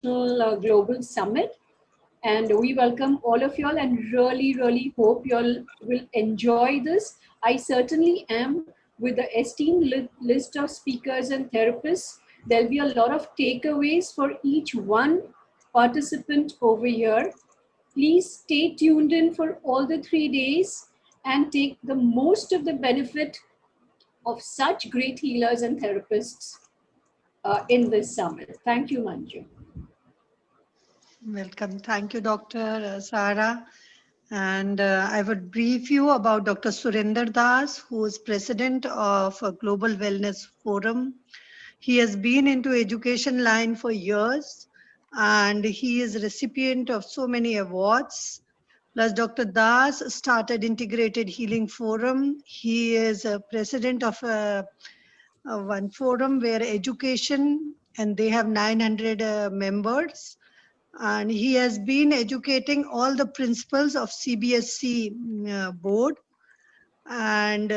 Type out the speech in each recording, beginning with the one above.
Global Summit. And we welcome all of y'all and really hope y'all will enjoy this. I certainly am with the esteemed list of speakers and therapists. There'll be a lot of takeaways for each one participant over here. Please stay tuned in for all the 3 days and take the most of the benefit of such great healers and therapists in this summit. Thank you, Manju. Welcome. Thank you, Dr. Sara. And I would brief you about Dr. Surinder Das, who is president of Global Wellness Forum. He has been into education line for years, and he is recipient of so many awards. Plus, Dr. Das started Integrated Healing Forum. He is a president of one forum where education, and they have 900 members. And he has been educating all the principals of CBSE board. And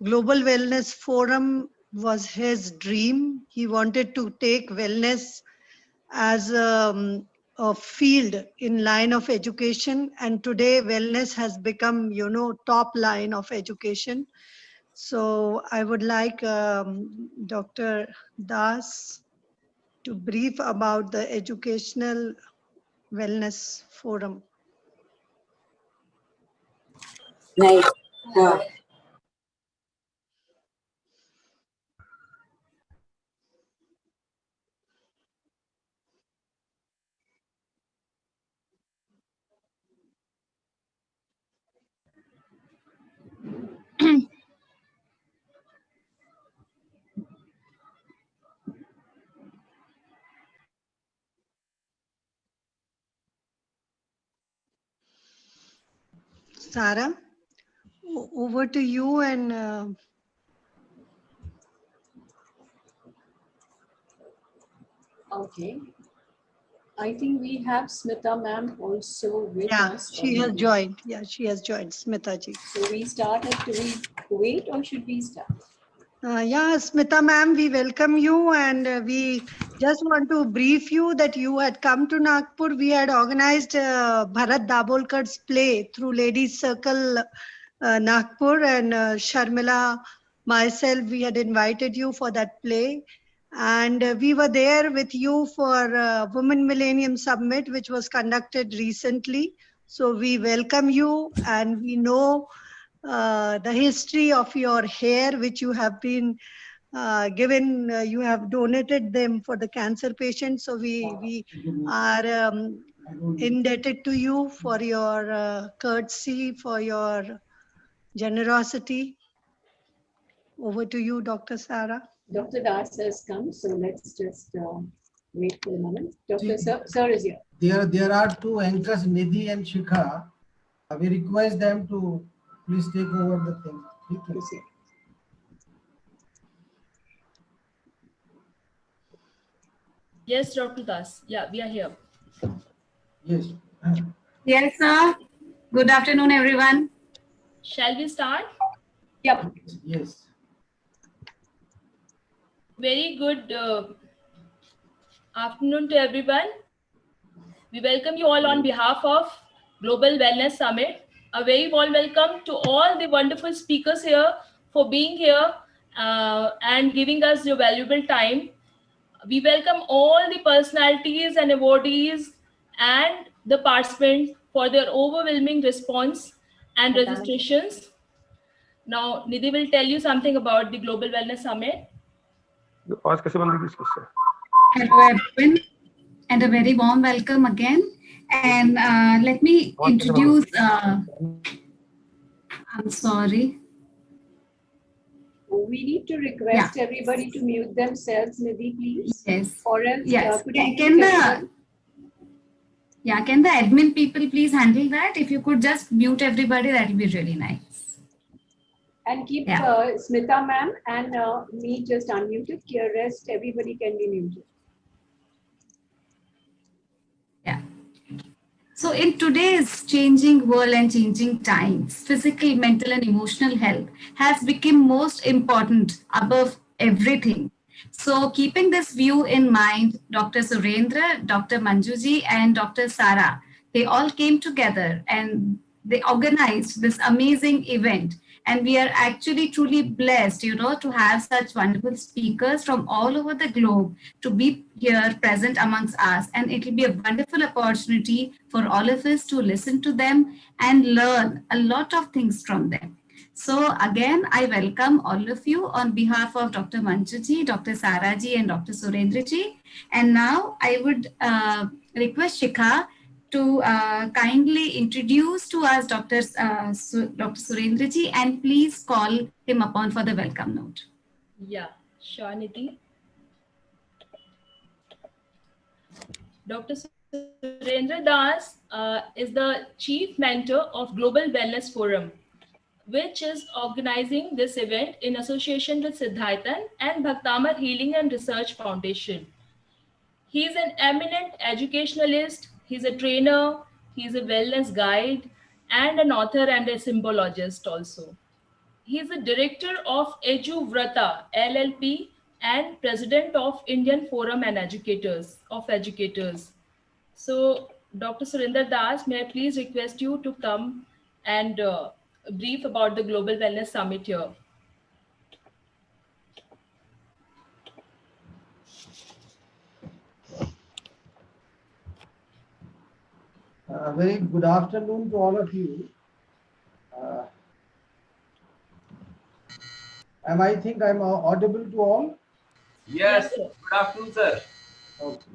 Global Wellness Forum was his dream. He wanted to take wellness as a field in line of education. And today wellness has become, top line of education. So I would like Dr. Das to brief about the Educational Wellness Forum. Nice. Sara, over to you. And Okay. I think we have Smita ma'am also with us. She has joined. Yeah, she has joined, Smita ji. So we start at, do we wait or should we start? Yeah, Smita ma'am, we welcome you, and we just want to brief you that you had come to Nagpur. We had organized Bharat Dabolkar's play through Ladies Circle Nagpur, and Sharmila, myself, we had invited you for that play. And we were there with you for Women Millennium Summit, which was conducted recently. So we welcome you, and we know the history of your hair, which you have been given, you have donated them for the cancer patients. So we are indebted to you for your courtesy, for your generosity. Over to you, Dr. Sara. Dr. Das has come, so let's just wait for a moment. Dr. Sir is here. There are two anchors, Nidhi and Shikha. We request them to please take over the thing. Yes, Dr. Das. Yeah, we are here. Yes. Yes, sir. Good afternoon, everyone. Shall we start? Yep. Yes. Very good afternoon to everyone. We welcome you all on behalf of Global Wellness Summit. A very warm welcome to all the wonderful speakers here for being here and giving us your valuable time. We welcome all the personalities and awardees and the participants for their overwhelming response and registrations. Now, Nidhi will tell you something about the Global Wellness Summit. Hello, everyone, and a very warm welcome again. And let me introduce, I'm sorry. We need to request everybody to mute themselves, Nidhi, please. Yes. Or else, yes. Can the admin people please handle that? If you could just mute everybody, that would be really nice. And keep Smita ma'am and me just unmuted. Rest, everybody can be muted. Yeah. So in today's changing world and changing times, physical, mental, and emotional health has become most important above everything. So keeping this view in mind, Dr. Surendra, Dr. Manjuji, and Dr. Sara, they all came together and they organized this amazing event. And we are actually truly blessed, to have such wonderful speakers from all over the globe to be here present amongst us. And it will be a wonderful opportunity for all of us to listen to them and learn a lot of things from them. So again, I welcome all of you on behalf of Dr. Manjuji, Dr. Saraji, and Dr. Surendraji. And now I would request Shikha to kindly introduce to us Dr. Dr. Surendraji, and please call him upon for the welcome note. Yeah, sure, Nidhi. Dr. Surendra Das is the Chief Mentor of Global Wellness Forum, which is organizing this event in association with Siddharthan and Bhaktamar Healing and Research Foundation. He is an eminent educationalist, he's a trainer, he's a wellness guide, and an author and a symbologist also. He is the director of EduVrata LLP and president of Indian Forum and Educators. So, Dr. Surinder Das, may I please request you to come and brief about the Global Wellness Summit here. Very good afternoon to all of you. I think I'm audible to all? Yes, Yes, sir. good afternoon, sir. Okay.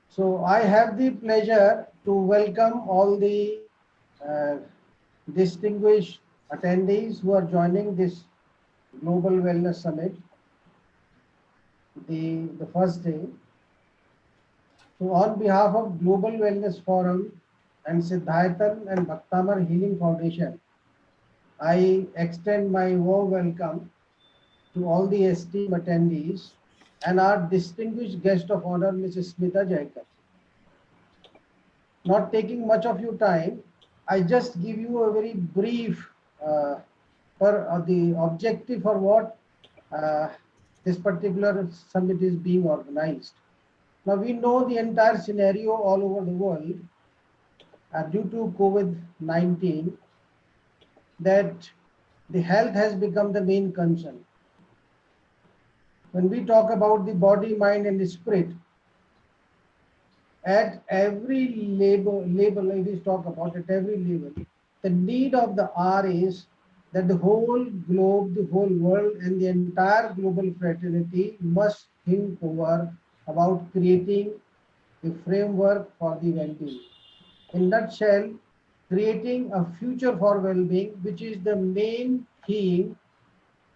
So I have the pleasure to welcome all the distinguished attendees who are joining this Global Wellness Summit, the first day. So on behalf of Global Wellness Forum and Siddharthan and Bhaktamar Healing Foundation, I extend my warm welcome to all the esteemed attendees and our distinguished guest of honor, Mrs. Smita Jaikar. Not taking much of your time, I just give you a very brief for the objective for what this particular summit is being organized. Now we know the entire scenario all over the world due to COVID-19 that the health has become the main concern. When we talk about the body, mind, and the spirit, at every level, if we talk about at every level, the need of the hour is that the whole globe, the whole world, and the entire global fraternity must think over about creating a framework for the well-being. In nutshell, creating a future for well-being, which is the main theme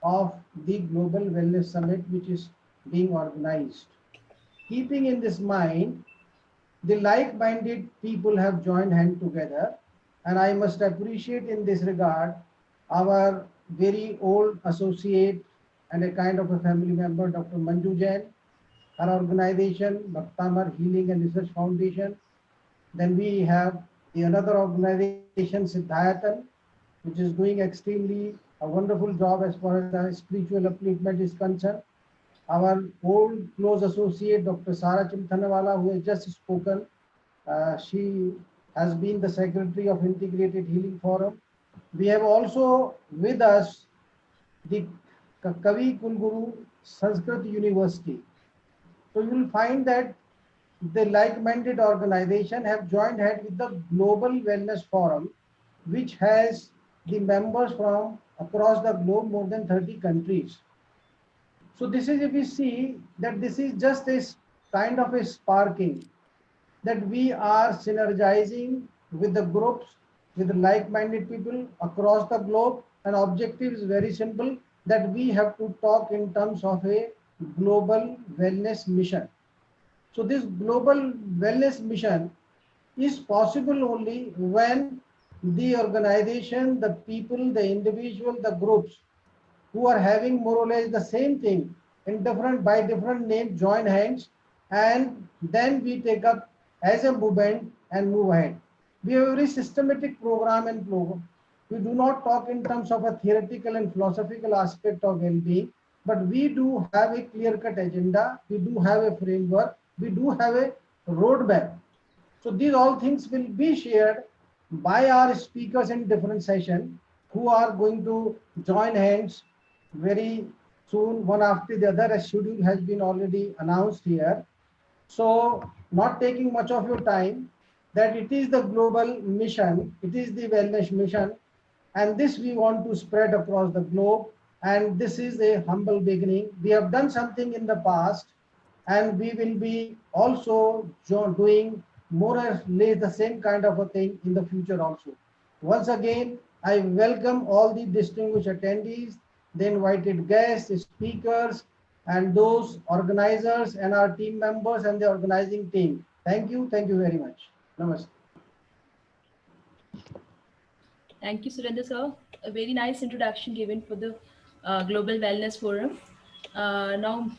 of the Global Wellness Summit, which is being organized. Keeping in this mind, the like-minded people have joined hands together, and I must appreciate in this regard our very old associate and a kind of a family member, Dr. Manju Jain, her organization, Bhaktamar Healing and Research Foundation. Then we have the another organization, Siddharthan, which is doing extremely a wonderful job as far as the spiritual upliftment is concerned. Our old close associate, Dr. Sara Chimthanawala, who has just spoken, she has been the secretary of Integrated Healing Forum. We have also with us the Kavi Kulguru Sanskrit University. So you will find that the like-minded organization have joined hands with the Global Wellness Forum, which has the members from across the globe, more than 30 countries. So this is, if we see that this is just a kind of a sparking, that we are synergizing with the groups, with the like-minded people across the globe. And objective is very simple, that we have to talk in terms of a global wellness mission. So this global wellness mission is possible only when the organization, the people, the individual, the groups who are having more or less the same thing in by different names join hands, and then we take up as a movement and move ahead. We have a very systematic program and program. We do not talk in terms of a theoretical and philosophical aspect of well-being, but we do have a clear-cut agenda, we do have a framework, we do have a roadmap. So these all things will be shared by our speakers in different sessions who are going to join hands very soon, one after the other. A schedule has been already announced here. So not taking much of your time, that it is the global mission, it is the wellness mission, and this we want to spread across the globe. And this is a humble beginning. We have done something in the past, and we will be also doing more or less the same kind of a thing in the future also. Once again, I welcome all the distinguished attendees, the invited guests, speakers, and those organizers and our team members and the organizing team. Thank you very much. Namaste. Thank you, Surendra sir. A very nice introduction given for the Global Wellness Forum. Now,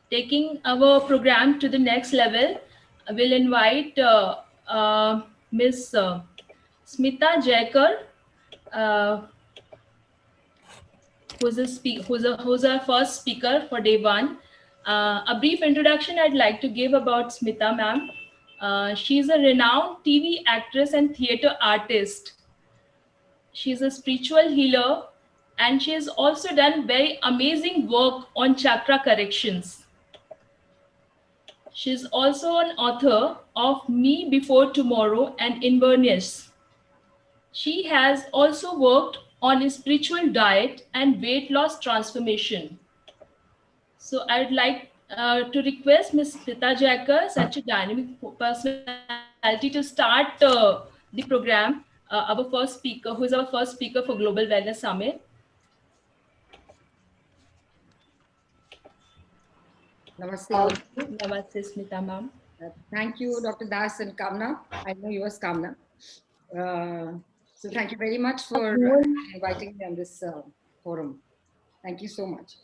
taking our program to the next level, we'll invite Ms. Smita Jaikar, who's our first speaker for day one. A brief introduction I'd like to give about Smita ma'am. She's a renowned TV actress and theater artist. She's a spiritual healer, and she has also done very amazing work on chakra corrections. She's also an author of Me Before Tomorrow and Inverness. She has also worked on a spiritual diet and weight loss transformation. So I'd like to request Ms. Smita Jaikar, such a dynamic personality, to start the program. Our first speaker, who is our first speaker for Global Wellness Summit. Namaste. Namaste, Smita ma'am. Thank you, Dr. Das and Kamna. I know you as Kamna. So thank you very much for inviting me on this forum. Thank you so much.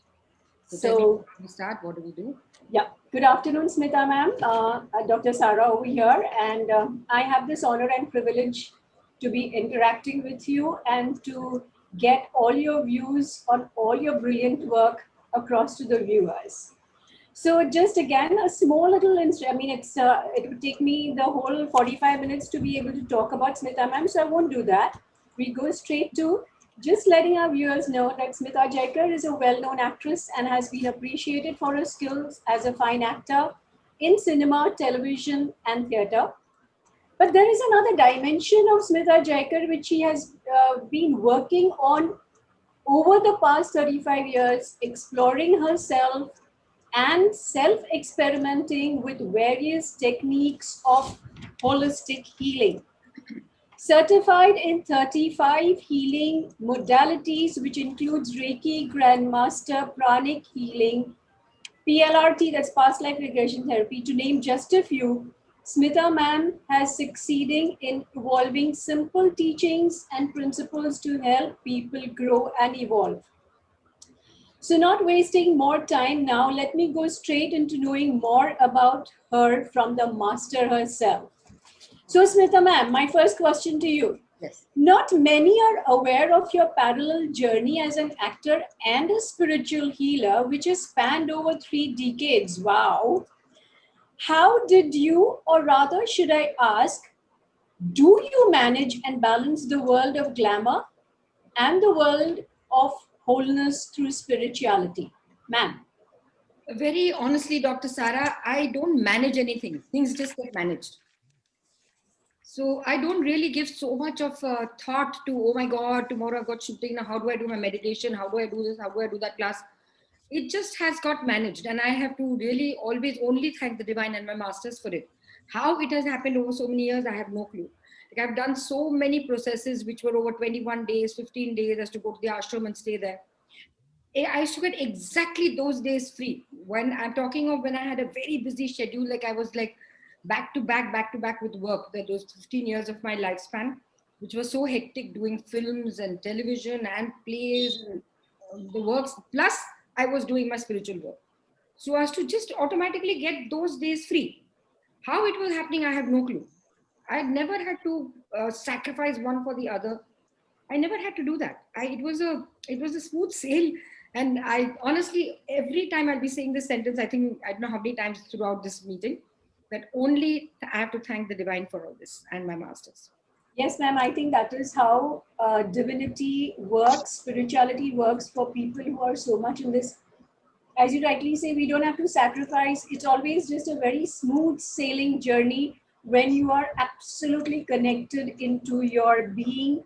So we start. What do we do? Yeah. Good afternoon, Smita ma'am. Dr. Sara over here, and I have this honor and privilege to be interacting with you and to get all your views on all your brilliant work across to the viewers. So just again, a small little, it would take me the whole 45 minutes to be able to talk about Smita ma'am, so I won't do that. We go straight to just letting our viewers know that Smita Jaikar is a well-known actress and has been appreciated for her skills as a fine actor in cinema, television, and theatre. But there is another dimension of Smita Jaikar which she has been working on over the past 35 years, exploring herself and self-experimenting with various techniques of holistic healing. Certified in 35 healing modalities, which includes Reiki, Grandmaster, Pranic healing, PLRT, that's past life regression therapy, to name just a few, Smita ma'am has succeeding in evolving simple teachings and principles to help people grow and evolve. So not wasting more time now, let me go straight into knowing more about her from the master herself. So Smita ma'am, my first question to you. Yes. Not many are aware of your parallel journey as an actor and a spiritual healer, which has spanned over 3 decades. Wow. How did you, or rather should I ask, do you manage and balance the world of glamour and the world of wholeness through spirituality? Ma'am. Very honestly, Dr. Sara, I don't manage anything. Things just get managed. So I don't really give so much of thought to, oh my God, tomorrow I've got shooting. Now, how do I do my meditation? How do I do this? How do I do that class? It just has got managed. And I have to really always only thank the divine and my masters for it. How it has happened over so many years, I have no clue. Like I've done so many processes which were over 21 days, 15 days, as to go to the ashram and stay there. I used to get exactly those days free. When I'm talking of when I had a very busy schedule, like I was like back to back with work, that those 15 years of my lifespan, which was so hectic, doing films and television and plays and the works. Plus, I was doing my spiritual work. So as to just automatically get those days free. How it was happening, I have no clue. I never had to sacrifice one for the other. I never had to do that. It was a smooth sail. And I honestly, every time I'll be saying this sentence, I think, I don't know how many times throughout this meeting, that only I have to thank the divine for all this and my masters. Yes, ma'am. I think that is how divinity works, spirituality works for people who are so much in this. As you rightly say, we don't have to sacrifice. It's always just a very smooth sailing journey when you are absolutely connected into your being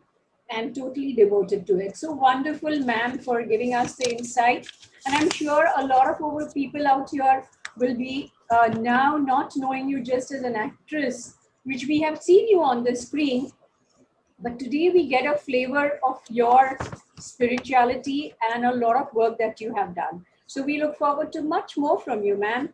and totally devoted to it. So wonderful, ma'am, for giving us the insight. And I'm sure a lot of our people out here will be now not knowing you just as an actress, which we have seen you on the screen, but today we get a flavor of your spirituality and a lot of work that you have done. So we look forward to much more from you, ma'am.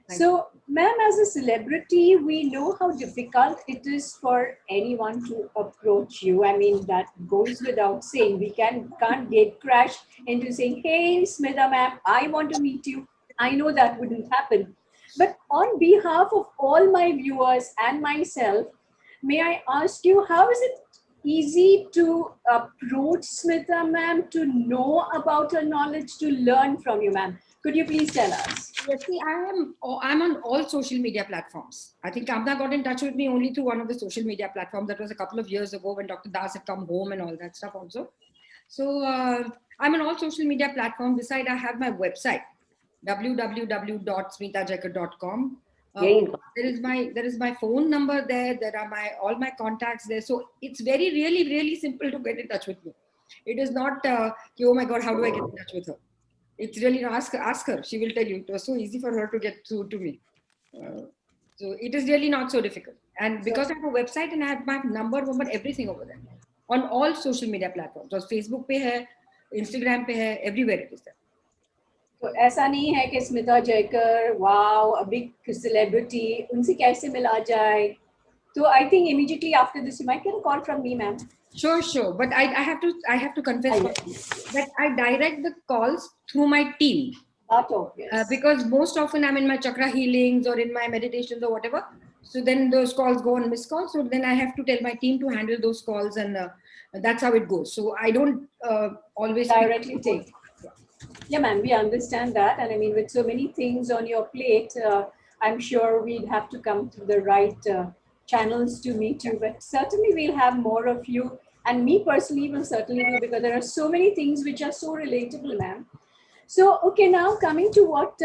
So, ma'am, as a celebrity, we know how difficult it is for anyone to approach you. I mean, that goes without saying. We can't gate crash into saying, hey, Smita, ma'am, I want to meet you. I know that wouldn't happen. But on behalf of all my viewers and myself, may I ask you, how is it easy to approach Smita, ma'am, to know about her knowledge, to learn from you, ma'am? Could you please tell us? Yes, see, I'm on all social media platforms. I think Kamna got in touch with me only through one of the social media platforms. That was a couple of years ago when Dr. Das had come home and all that stuff also. So I'm on all social media platforms. Besides, I have my website, www.smitajaikar.com. There is my phone number there. There are all my contacts there. So it's very, really, really simple to get in touch with me. It is not, oh my God, how do I get in touch with her? It's really, ask her. She will tell you. It was so easy for her to get through to me. So it is really not so difficult. And because I have a website and I have my number, everything over there. On all social media platforms. So Facebook pe hai, Instagram pe hai, everywhere it is there. तो ऐसा नहीं है कि Smita Jayakar wow a big celebrity उनसे कैसे मिला जाए तो I think immediately after this you might get a call from me, ma'am. Sure. But I have to confess that I direct the calls through my team. That obvious. Because most often I'm in my chakra healings or in my meditations or whatever. So then those calls go on missed calls. So then I have to tell my team to handle those calls, and that's how it goes. So I don't always directly take. Yeah, ma'am, we understand that. And I mean, with so many things on your plate, I'm sure we'd have to come through the right channels to meet you. But certainly we'll have more of you. And me personally will certainly do, because there are so many things which are so relatable, ma'am. So, okay, now coming to what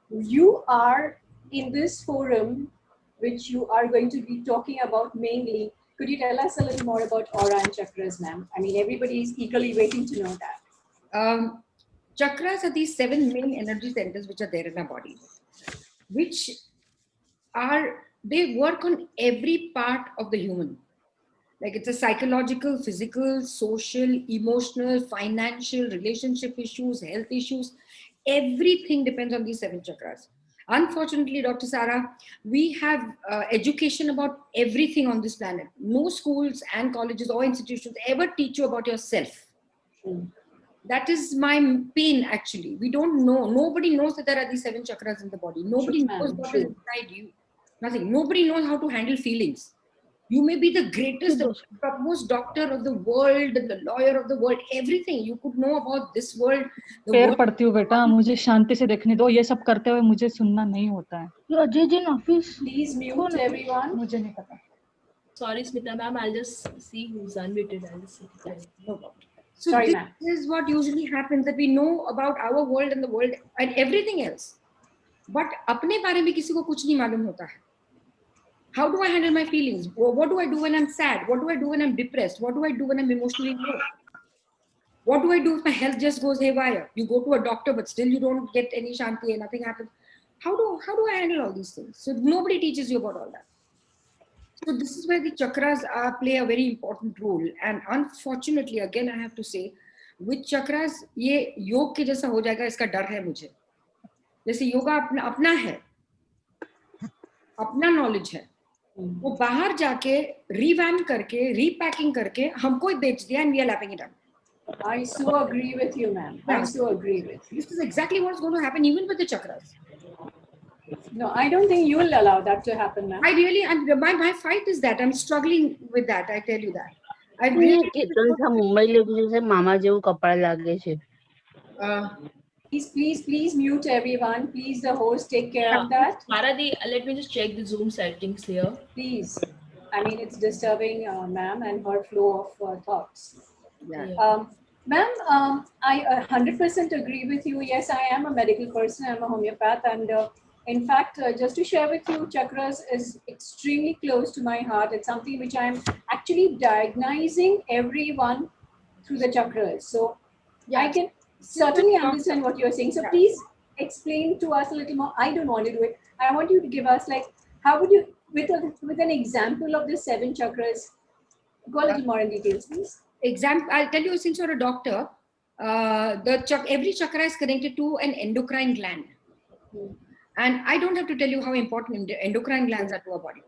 you are in this forum, which you are going to be talking about mainly. Could you tell us a little more about aura and chakras, ma'am? I mean, everybody is eagerly waiting to know that. Chakras are these 7 main energy centers which are there in our body, which they work on every part of the human. Like it's a psychological, physical, social, emotional, financial, relationship issues, health issues. Everything depends on these 7 chakras. Unfortunately, Dr. Sara, we have education about everything on this planet. No schools and colleges or institutions ever teach you about yourself. That is my pain, actually. We don't know. Nobody knows that there are these 7 chakras in the body. Nobody knows what is inside you. Nothing. Nobody knows how to handle feelings. You may be the greatest, the topmost doctor of the world, the lawyer of the world, everything. You could know about this world. पैर पड़ती हूँ बेटा, मुझे शांति से देखने दो. ये सब करते हुए मुझे सुनना नहीं होता है. Ajay ji office. Please mute everyone. मुझे नहीं पता. Sorry, Smita ma'am. I'll just see who's unmuted. I'll just see. No problem. So sorry, this is what usually happens, that we know about our world and the world and everything else. But अपने बारे में किसी को कुछ नहीं मालूम होता है. How do I handle my feelings? What do I do when I'm sad? What do I do when I'm depressed? What do I do when I'm emotionally low? What do I do if my health just goes haywire? You go to a doctor, but still you don't get any shanti and nothing happens. How do I handle all these things? So nobody teaches you about all that. So this is where the chakras play a very important role. And unfortunately, again, I have to say, with chakras, ये योग के जैसा हो जाएगा, इसका डर है मुझे. जैसे योगा अपना है, अपना knowledge है. वो बाहर जाके revamp करके, repacking करके हमको ही बेच दिया, and we are lapping it up. I so agree with you, ma'am. I so agree with you. This is exactly what's going to happen even with the chakras. No, I don't think you will allow that to happen, ma'am. My fight is that I'm struggling with that. I tell you that. Mumbai लेके जैसे मामा जेवू कपड़ा लागे छे. Please mute everyone. Please, the host, take care of that. Bharati, let me just check the Zoom settings here. Please. I mean, it's disturbing ma'am and her flow of thoughts. Yeah. Ma'am, I 100% agree with you. Yes, I am a medical person. I'm a homeopath. And in fact, just to share with you, chakras is extremely close to my heart. It's something which I'm actually diagnosing everyone through the chakras. So Yeah. I can certainly understand what you're saying. So please explain to us a little more. I don't want to do it. I want you to give us, like, how would you, with an example of the 7 chakras, go a little more in details, please. I'll tell you, since you're a doctor, every chakra is connected to an endocrine gland. And I don't have to tell you how important endocrine glands are to our body.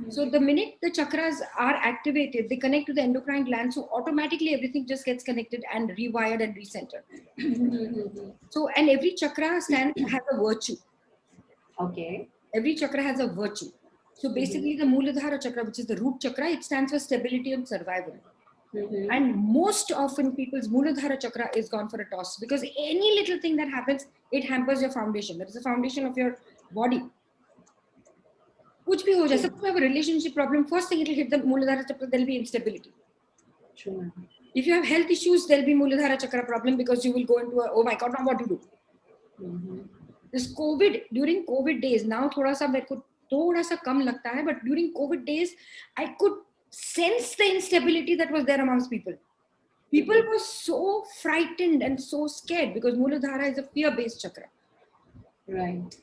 So the minute the chakras are activated, they connect to the endocrine gland. So automatically everything just gets connected and rewired and recentered. So, and every chakra has a virtue. Okay. Every chakra has a virtue. So basically the Mooladhara chakra, which is the root chakra, it stands for stability and survival. And most often people's Mooladhara chakra is gone for a toss, because any little thing that happens, it hampers your foundation. That is the foundation of your body. Kuch bhi ho jaye, suppose you have a relationship problem, first thing it will hit the Mooladhara chakra, there will be instability. True. If you have health issues, there will be Mooladhara chakra problem, because you will go into a, oh my God, now what to do? This COVID, during COVID days, now thoda sa kam lagta hai, but during COVID days, I could sense the instability that was there amongst people. People were so frightened and so scared, because Mooladhara is a fear-based chakra. Right.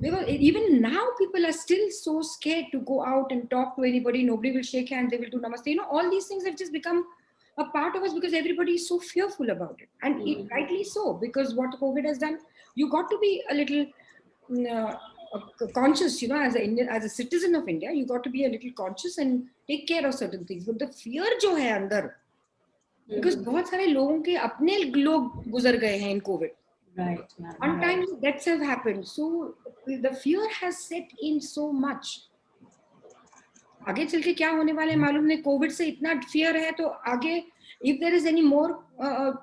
Even now, people are still so scared to go out and talk to anybody. Nobody will shake hands, they will do namaste. You know, all these things have just become a part of us, because everybody is so fearful about it. And it, rightly so, because what COVID has done, you got to be a little conscious, you know, as a citizen of India, you got to be a little conscious and take care of certain things. But the fear jo hai andar, because बहुत सारे लोगों के अपने लोग गुजर गए हैं in COVID. Right. Sometimes deaths have happened. So the fear has set in so much. आगे चल के क्या होने वाले मालूम नहीं. कोविड से इतना fear है, तो आगे if there is any more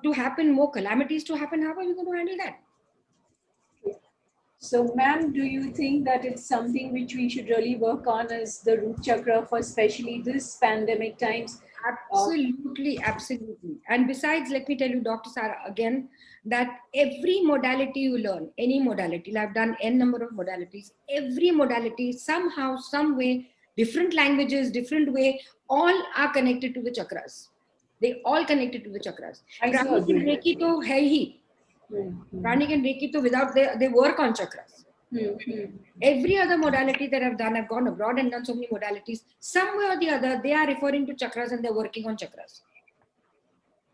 to happen, more calamities to happen, how are you going to handle that? So, ma'am, do you think that it's something which we should really work on as the root chakra for especially this pandemic times? Absolutely, absolutely. And besides, let me tell you, Dr. Sarah, again, that every modality you learn, any modality, I've done n number of modalities, every modality, somehow, some way, different languages, different way, all are connected to the chakras. They all connected to the chakras. Pranic and Reiki to hai hi. Pranic and Reiki to without, they work on chakras. Every other modality that I've done, I've gone abroad and done so many modalities, some way or the other, they are referring to chakras and they're working on chakras.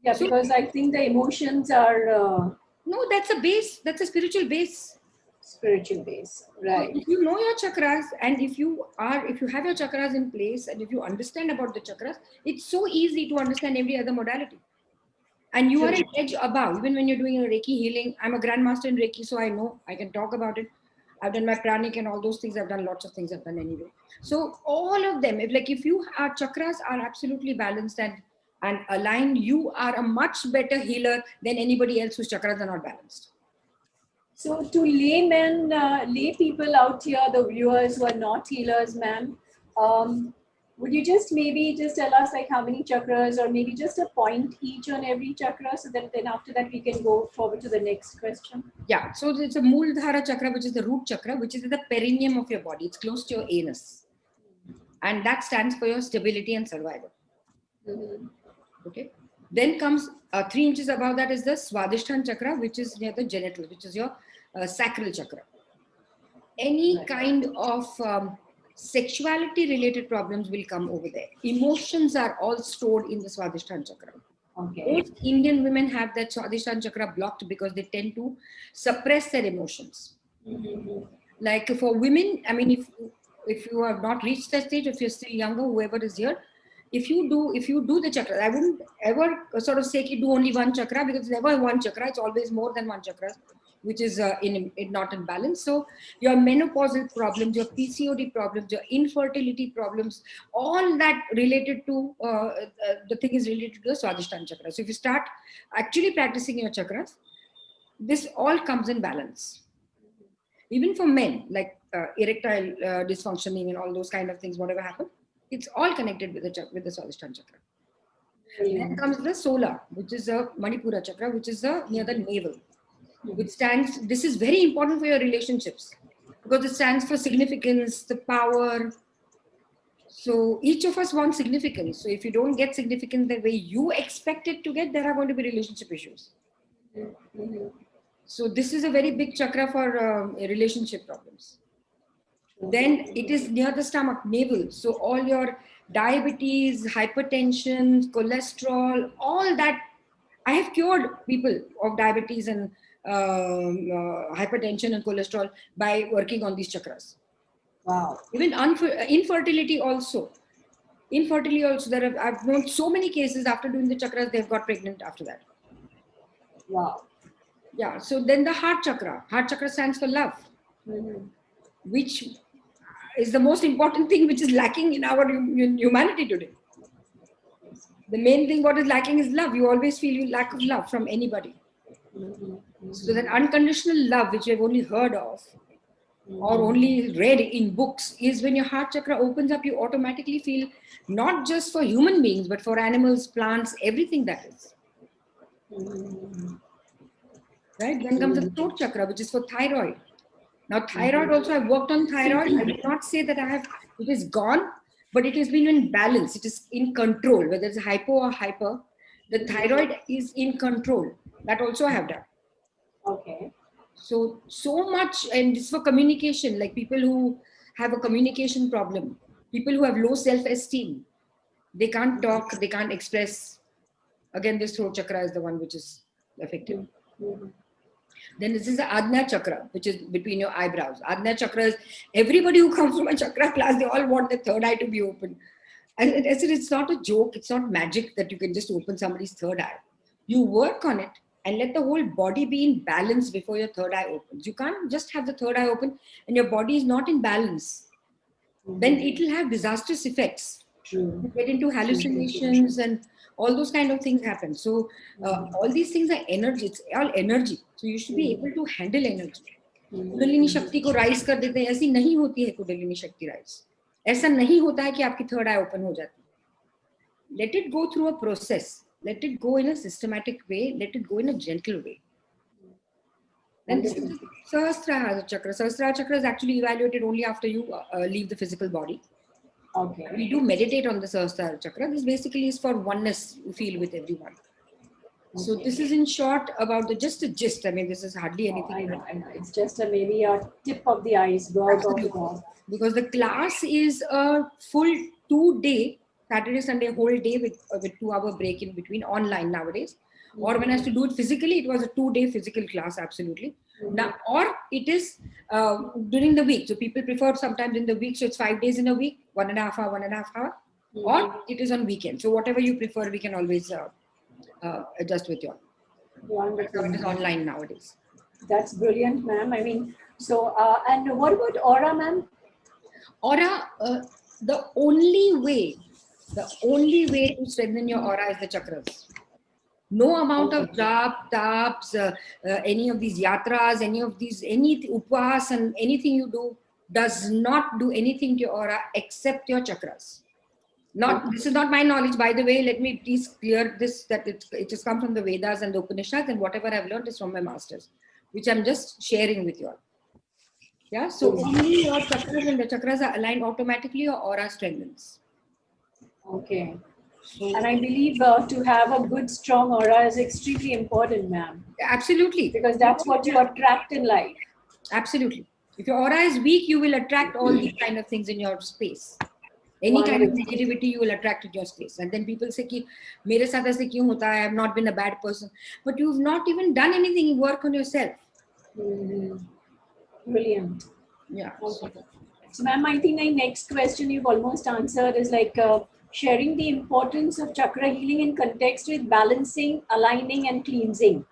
Yeah, so, because I think the emotions are... no, that's a base. That's a spiritual base. Spiritual base, right. So if you know your chakras, and if you have your chakras in place, and if you understand about the chakras, it's so easy to understand every other modality. And you are an edge above. Even when you're doing a Reiki healing, I'm a grandmaster in Reiki, so I know, I can talk about it. I've done my pranic and all those things. I've done lots of things I've done anyway. So all of them, if our chakras are absolutely balanced and aligned, you are a much better healer than anybody else whose chakras are not balanced. So to laymen, lay people out here, the viewers who are not healers, ma'am, would you just maybe just tell us like how many chakras, or maybe just a point each on every chakra, so that then after that we can go forward to the next question? Yeah, so it's a Mooladhara chakra, which is the root chakra, which is in the perineum of your body. It's close to your anus. And that stands for your stability and survival. Okay. Then comes 3 inches above that is the Swadhisthana chakra, which is near the genitals, which is your sacral chakra. Any kind of sexuality related problems will come over there. Emotions are all stored in the Swadhisthana chakra. Okay. Most Indian women have that Swadhisthana chakra blocked because they tend to suppress their emotions. Like for women, I mean, if you have not reached that stage, if you're still younger, whoever is here, if you do the chakra, I wouldn't ever sort of say you do only one chakra, because it's never one chakra, it's always more than one chakra, which is not in balance. So your menopausal problems, your PCOD problems, your infertility problems, all that related to the thing is related to the Swadhisthana chakra. So if you start actually practicing your chakras, this all comes in balance. Even for men, like erectile dysfunctioning and all those kind of things, whatever happen, it's all connected with the Swadhisthana chakra. Then comes the Sola, which is the Manipura chakra, which is near the navel, which stands, this is very important for your relationships because it stands for significance, the power. So each of us wants significance. So if you don't get significance the way you expect it to get, there are going to be relationship issues. So this is a very big chakra for relationship problems. Then it is near the stomach, navel. So all your diabetes, hypertension, cholesterol, all that. I have cured people of diabetes and hypertension and cholesterol by working on these chakras. Wow. Even infertility also. Infertility also. I've known so many cases after doing the chakras, they've got pregnant after that. Wow. Yeah. So then the heart chakra. Heart chakra stands for love, which is the most important thing which is lacking in our humanity today. The main thing what is lacking is love. You always feel you lack of love from anybody. So that unconditional love, which you've only heard of or only read in books, is when your heart chakra opens up, you automatically feel not just for human beings, but for animals, plants, everything that is. Right? Then comes the throat chakra, which is for thyroid. Now, thyroid also, I've worked on thyroid. I will not say that it is gone, but it has been in balance. It is in control, whether it's hypo or hyper. The thyroid is in control. That also I have done. Okay. So much, and this is for communication, like people who have a communication problem, people who have low self-esteem, they can't talk, they can't express. Again, this throat chakra is the one which is affected. Then this is the Ajna chakra, which is between your eyebrows. Ajna chakra is, everybody who comes from a chakra class, they all want the third eye to be open. And I said, it's not a joke, it's not magic that you can just open somebody's third eye. You work on it and let the whole body be in balance before your third eye opens. You can't just have the third eye open and your body is not in balance. Then it will have disastrous effects. You get into hallucinations and all those kind of things happen. So all these things are energy. It's all energy. So you should be able to handle energy. Kundalini शक्ति को rise कर देते हैं, ऐसी नहीं होती है कुंडलिनी शक्ति राइज. ऐसा नहीं होता है कि आपकी थर्ड आई ओपन हो जाती है. Let it go through a process. Let it go in a systematic way. Let it go in a gentle way. Then this is the Sahasrara chakra. Sahasrara chakra is actually evaluated only after you leave the physical body. Okay. We do meditate on the Sahasrara chakra. This basically is for oneness you feel with everyone. So this is in short about just a gist. I mean, this is hardly anything. I know. It's just maybe a tip of the iceberg. Because the class is a full 2-day, Saturday, Sunday, whole day with 2-hour break in between, online nowadays. Or when I used to do it physically, it was a 2-day physical class, absolutely. Now, or it is during the week. So people prefer sometimes in the week. So it's 5 days in a week, 1.5 hour, 1.5 hour. Or it is on weekend. So whatever you prefer, we can always adjust with you. Wonderful. It is online nowadays. That's brilliant, ma'am. I mean, so, and what about aura, ma'am? Aura, the only way to strengthen your aura is the chakras. No amount of jap, taps, any of these yatras, any upvas and anything you do does not do anything to your aura except your chakras. This is not my knowledge, by the way. Let me please clear this, that it just comes from the Vedas and the Upanishads, and whatever I've learned is from my masters, which I'm just sharing with you all. Yeah, so only your chakras and the chakras are aligned automatically, your aura strengthens. Okay. And I believe to have a good, strong aura is extremely important, ma'am. Absolutely. Because that's what you attract in life. Absolutely. If your aura is weak, you will attract all these kind of things in your space. Any kind of negativity you will attract in your space. And then people say, ki, mere saath aise kyun hota hai? I have not been a bad person. But you've not even done anything. You work on yourself. Brilliant. Yeah. Okay. So, ma'am, I think my next question you've almost answered is like sharing the importance of chakra healing in context with balancing, aligning, and cleansing.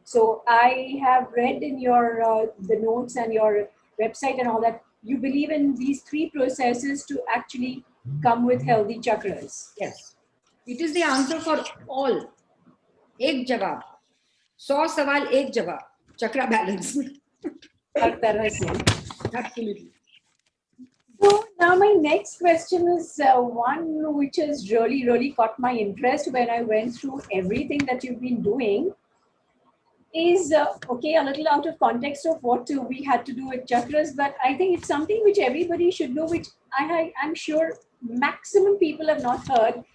So, I have read in your the notes and your website and all that, you believe in these 3 processes to actually come with healthy chakras. Yes. It is the answer for all. Ek jawab. 100 sawal, ek jawab. chakra balance. हर तरह से. Absolutely. So now my next question is one which has really caught my interest when I went through everything that you've been doing. Is okay, a little out of context of what we had to do with chakras, but I think it's something which everybody should know, which I'm sure maximum people have not heard,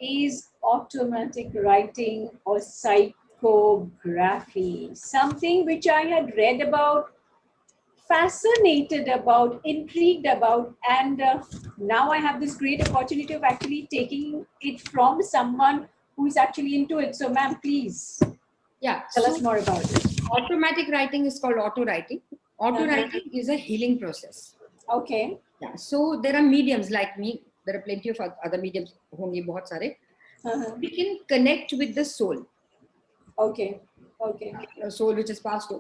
is automatic writing or psychography. Something which I had read about, fascinated about, intrigued about, and now I have this great opportunity of actually taking it from someone who is actually into it. So ma'am, please. Yeah. Tell us more about it. Automatic writing is called auto writing. Auto writing is a healing process. Okay. Yeah. So there are mediums like me. There are plenty of other mediums. honge bahut sare. We can connect with the soul. Okay. Okay. A soul which is passed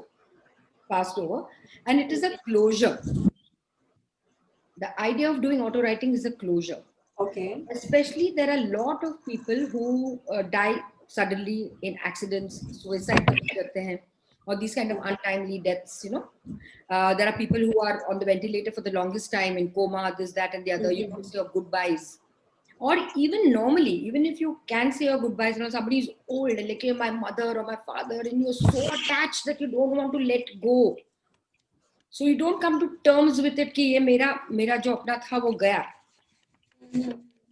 over, and it is a closure. The idea of doing auto writing is a closure. Okay. Especially there are a lot of people who die suddenly in accidents, suicide karte hain, or these kind of untimely deaths, you know. There are people who are on the ventilator for the longest time, in coma, this, that, and the other. You don't say your goodbyes. Or even normally, even if you can say your goodbyes, you know, somebody is old, like my mother or my father, and you're so attached that you don't want to let go. So you don't come to terms with it कि ये मेरा जो अपना था वो गया.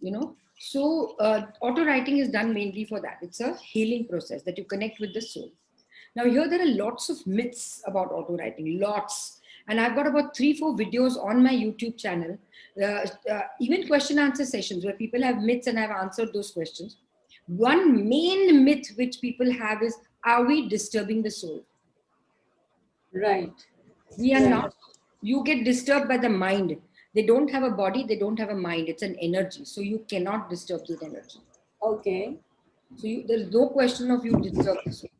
You know, so auto writing is done mainly for that. It's a healing process that you connect with the soul. Now here there are lots of myths about auto writing, lots, and I've got about 3-4 videos on my YouTube channel, even question answer sessions where people have myths and I've answered those questions. One main myth which people have is, are we disturbing the soul? Right. We are Right. not. You get disturbed by the mind. They don't have a body, they don't have a mind. It's an energy. So you cannot disturb that energy. Okay. So there's no question of you disturb the soul.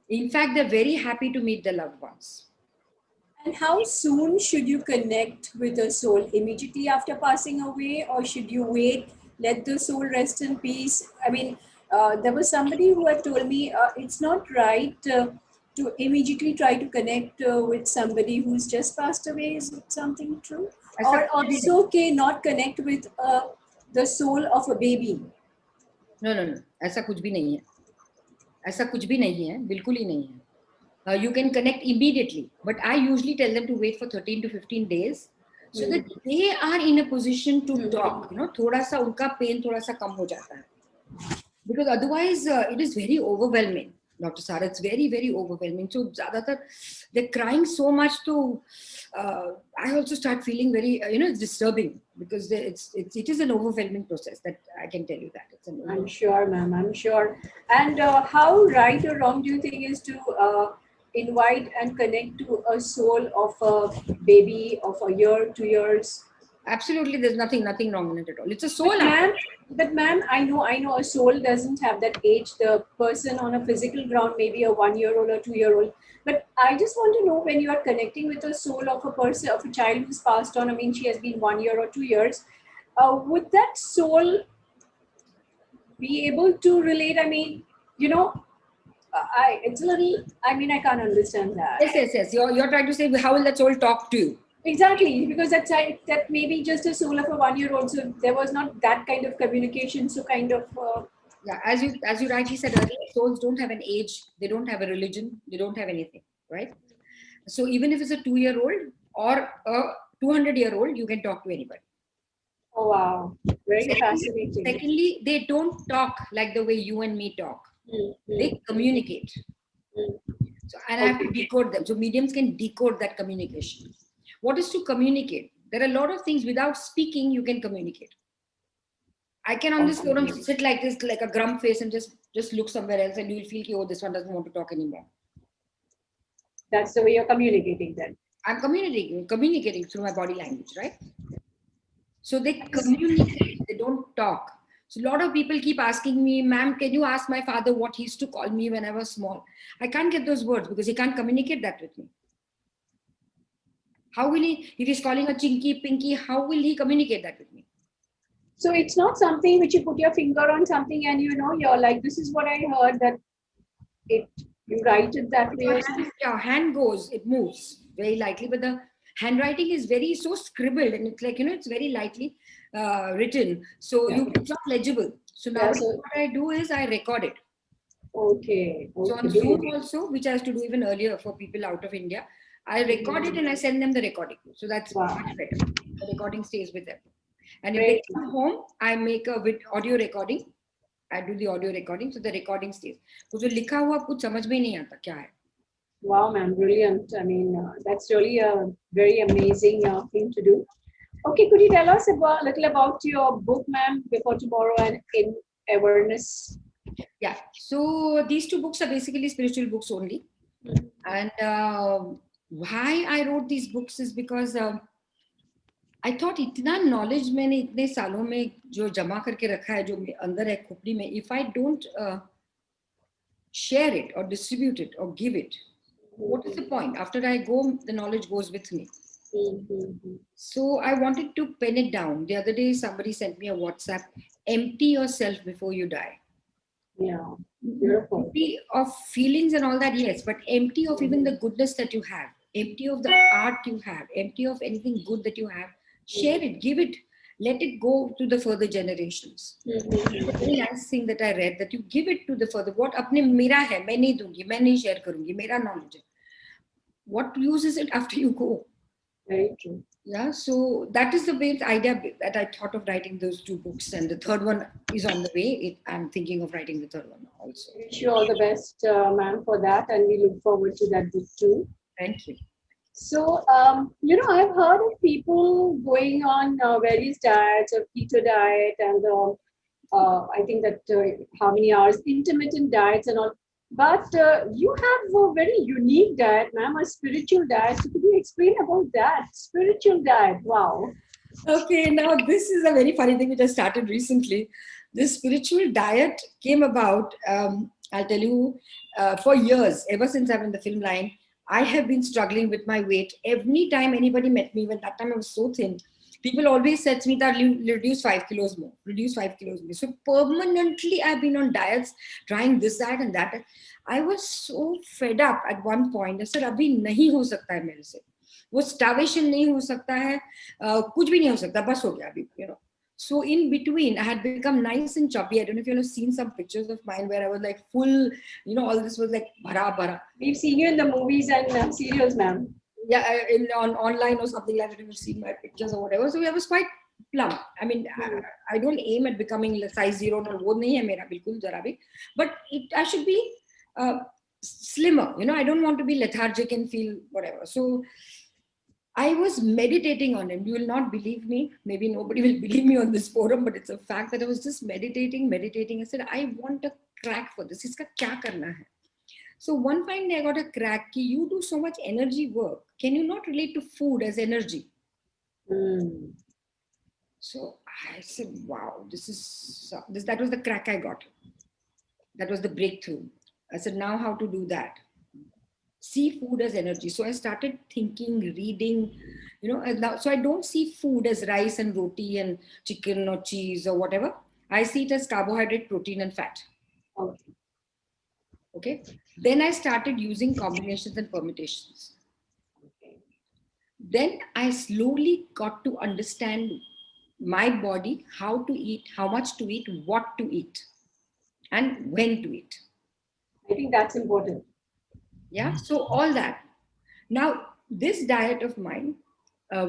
In fact, they're very happy to meet their loved ones. And how soon should you connect with the soul? Immediately after passing away, or should you wait, let the soul rest in peace? I mean, there was somebody who had told me it's not right to immediately try to connect with somebody who's just passed away. Is it something true? Or also, okay, not connect with the soul of a baby. No. ऐसा कुछ भी नहीं है. ऐसा कुछ भी नहीं है. बिल्कुल ही नहीं है. You can connect immediately, but I usually tell them to wait for 13 to 15 days so that they are in a position to talk. You know, थोड़ा सा उनका pain थोड़ा सा कम हो जाता है. Because otherwise it is very overwhelming. Dr. Sara, it's very overwhelming. So ज़्यादातर they're crying so much. So I also start feeling very, it's disturbing because it is an overwhelming process. That I can tell you that. I'm sure, ma'am. I'm sure. And how right or wrong do you think is to invite and connect to a soul of a baby of a year, 2 years? Absolutely, there's nothing wrong in it at all. It's a soul. But ma'am, I know a soul doesn't have that age. The person on a physical ground, maybe a 1-year-old or 2-year-old. But I just want to know, when you are connecting with the soul of a person, of a child who's passed on, I mean, she has been 1 year or 2 years, would that soul be able to relate? I mean, it's a little, I can't understand that. Yes. You're trying to say, how will that soul talk to you? Exactly, because that may be just a soul of a 1-year-old. So there was not that kind of communication. So kind of. Yeah, as you rightly said earlier, souls don't have an age. They don't have a religion. They don't have anything, right? So even if it's a 2-year-old or a 200-year-old, you can talk to anybody. Oh wow, very fascinating. Secondly, they don't talk like the way you and me talk. They communicate. So, and I have to decode them. So mediums can decode that communication. What is to communicate? There are a lot of things without speaking, you can communicate. I can on this forum sit like this, like a grump face, and just look somewhere else, and you'll feel, oh, this one doesn't want to talk anymore. That's the way you're communicating then. I'm communicating through my body language, right? So they communicate, they don't talk. So a lot of people keep asking me, ma'am, can you ask my father what he used to call me when I was small? I can't get those words because he can't communicate that with me. How will he, if he's calling a Chinky, Pinky, how will he communicate that with me? So it's not something which you put your finger on something and you're like, this is what I heard, that it You write it that way. Your or something? hand goes, it moves very lightly, but the handwriting is very so scribbled, and it's like, it's very lightly written. So Yeah. it's not legible. So now Yeah, so- what I do is I record it. Okay. So on Zoom also, which I used to do even earlier for people out of India, I record it and I send them the recording. So that's Wow. much better. The recording stays with them. And if Great. they come home, I make a audio recording. I do the audio recording, so the recording stays. तो जो लिखा हुआ कुछ समझ में नहीं आता क्या है. Wow, man, brilliant. I mean, that's really a very amazing thing to do. Okay, could you tell us a little about your book, ma'am, Before Tomorrow and In Awareness? Yeah, so these two books are basically spiritual books only. And why I wrote these books is because I thought इतना knowledge मैंने इतने सालों में जो जमा करके रखा है, जो अंदर है खोपड़ी में, if I don't share it or distribute it or give it, what is the point? After I go, the knowledge goes with me. So I wanted to pen it down. The other day, somebody sent me a WhatsApp, empty yourself before you die. Yeah, beautiful. Empty of feelings and all that, yes, but empty of even the goodness that you have, empty of the art you have, empty of anything good that you have. Share it, give it, let it go to the further generations. It's a very nice thing that I read, that you give it to the further. What अपने मेरा है, मैं नहीं दूंगी, मैं नहीं share करूंगी, मेरा knowledge है. What use is it after you go? Very true. Yeah, so that is the big idea that I thought of writing those two books, and the third one is on the way. I'm thinking of writing the third one also. Wish you all the best, ma'am, for that, and we look forward to that book too. Thank you. So, I've heard of people going on various diets, or keto diet, and I think that how many hours, intermittent diets and all. But you have a very unique diet, ma'am, a spiritual diet. So could you explain about that? Spiritual diet, wow. Okay, now this is a very funny thing which I started recently. This spiritual diet came about, I'll tell you, for years, ever since I'm in the film line. I have been struggling with my weight. Every time anybody met me, when that time I was so thin, people always said to me that you reduce 5 kilos more, reduce 5 kilos more. So permanently I've been on diets, trying this, that and that. I was so fed up at one point. I said, abhi nahi ho sakta hai mere se. वो starvation नहीं हो सकता है, कुछ भी नहीं हो सकता, बस हो गया अभी, So in between, I had become nice and chubby. I don't know if you have seen some pictures of mine where I was like full, all this was like bhara. We've seen you in the movies and serials, ma'am. Yeah, on online or something like that, you've seen my pictures or whatever. So I was quite plump. I mean, I don't aim at becoming size 0, no, वो नहीं है मेरा बिल्कुल जरा भी. But I should be slimmer. I don't want to be lethargic and feel whatever. So I was meditating on it. You will not believe me. Maybe nobody will believe me on this forum, but it's a fact that I was just meditating. I said, I want a crack for this. इसका क्या करना है? So one fine day I got a crack. You do so much energy work. Can you not relate to food as energy? So I said, wow, that was the crack I got. That was the breakthrough. I said, now how to do that? See food as energy. So I started thinking, reading, so I don't see food as rice and roti and chicken or cheese or whatever. I see it as carbohydrate, protein and fat. Okay. Then I started using combinations and permutations. Then I slowly got to understand my body, how to eat, how much to eat, what to eat, and when to eat. I think that's important. Yeah, so all that. Now, this diet of mine,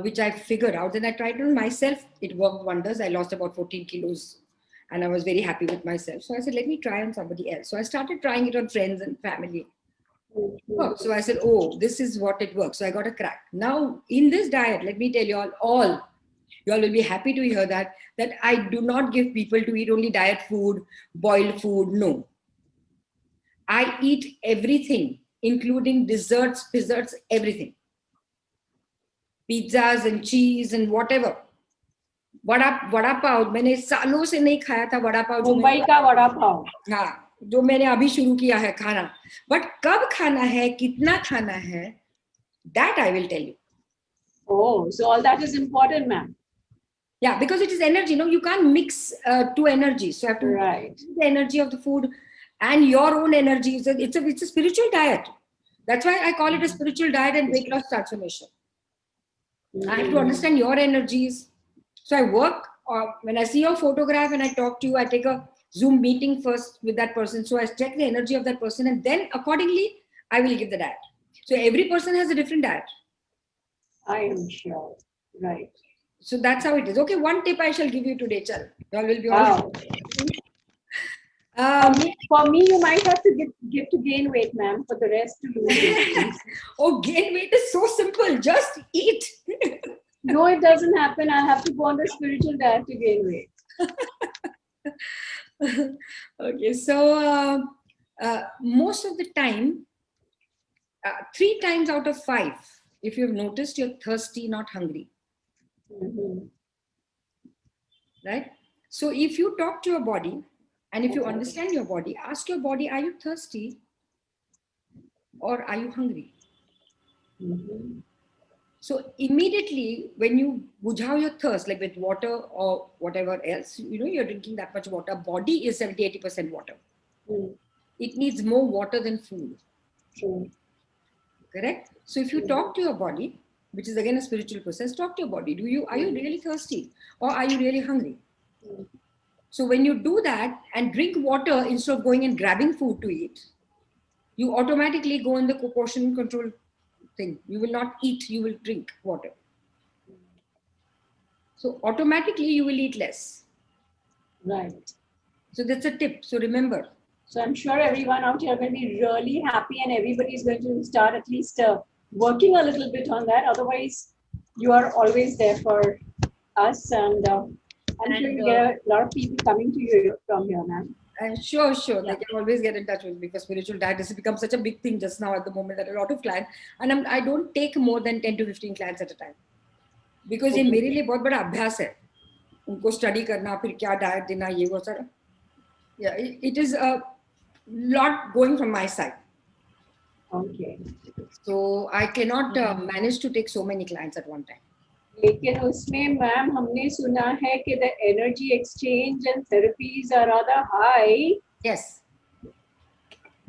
which I figured out, and I tried it on myself, it worked wonders. I lost about 14 kilos and I was very happy with myself. So I said, let me try on somebody else. So I started trying it on friends and family. So I said, oh, this is what it works. So I got a crack. Now, in this diet, let me tell you all will be happy to hear that I do not give people to eat only diet food, boiled food. No. I eat everything, including desserts, everything. Pizzas and cheese and whatever. Vada pav मैंने सालों से नहीं खाया था. वड़ा पाव मुंबई का वड़ा पाव, हाँ, जो मैंने अभी शुरू किया है खाना. बट कब खाना है, कितना खाना है, that I will tell you. Oh, so all that is important, ma'am. Yeah, because it is energy. You can't mix two energies. So you have to Right. the energy of the food and your own energy. It's a spiritual diet. That's why I call it a spiritual diet and weight loss transformation. I have to understand your energies. So I work, or when I see your photograph and I talk to you, I take a Zoom meeting first with that person. So I check the energy of that person, and then accordingly, I will give the diet. So every person has a different diet. I am sure. Right. So that's how it is. Okay, one tip I shall give you today, Chal. You all will be all. Wow. For me, you might have to give to gain weight, ma'am. For the rest, to lose weight. Oh, gain weight is so simple. Just eat. No, it doesn't happen. I have to go on the spiritual diet to gain weight. Okay, so most of the time, 3 times out of 5, if you've noticed, you're thirsty, not hungry. Right? So if you talk to your body and if you understand your body, ask your body, are you thirsty or are you hungry? So immediately when you bujhao your thirst, like with water or whatever else, you're drinking that much water. Body is 70-80% water. It needs more water than food. Correct? So if you talk to your body, which is again a spiritual process, talk to your body. Are you really thirsty or are you really hungry? So when you do that and drink water instead of going and grabbing food to eat, you automatically go in the portion control thing. You will not eat, you will drink water. So automatically you will eat less. Right. So that's a tip. So remember. So I'm sure everyone out here will be really happy, and everybody is going to start at least working a little bit on that. Otherwise, you are always there for us, and I'm sure you get a lot of people coming to you from here, ma'am. I'm sure. They can always get in touch with me for spiritual diet. This has become such a big thing just now at the moment that a lot of clients, and I don't take more than 10 to 15 clients at a time. Because ये मेरे लिए बहुत बड़ा अभ्यास है. उनको study करना, फिर क्या diet देना, ये वो सारा. Yeah, it is a lot going from my side. Okay. So I cannot manage to take so many clients at one time. लेकिन उसमें मैम हमने सुना है कि the energy exchange and therapies are rather high. Yes.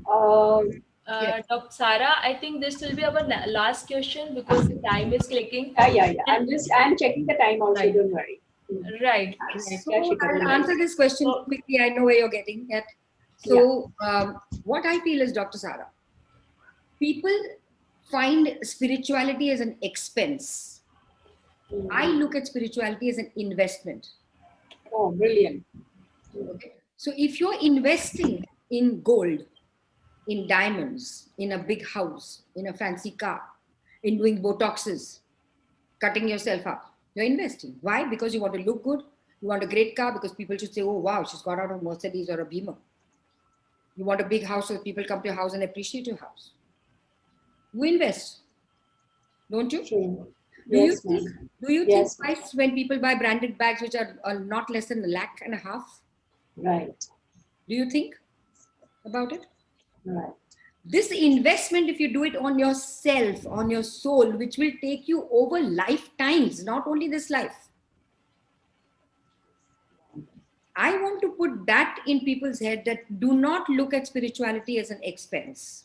Dr. Sara, I think this will be our last question because the time is clicking. Yeah. I'm checking the time also. Right. Don't worry. Right. So I'll answer this question quickly. I know where you're getting at. So what I feel is, Dr. Sara, people find spirituality as an expense. I look at spirituality as an investment. Oh, brilliant. Okay. So if you're investing in gold, in diamonds, in a big house, in a fancy car, in doing Botoxes, cutting yourself up, you're investing. Why? Because you want to look good. You want a great car because people should say, oh, wow, she's got out of Mercedes or a Beamer. You want a big house so people come to your house and appreciate your house. You invest, don't you? True. Do you think twice when people buy branded bags which are not less than $1.5 lakh? Right. Do you think about it? Right. This investment, if you do it on yourself, on your soul, which will take you over lifetimes, not only this life. I want to put that in people's head that do not look at spirituality as an expense.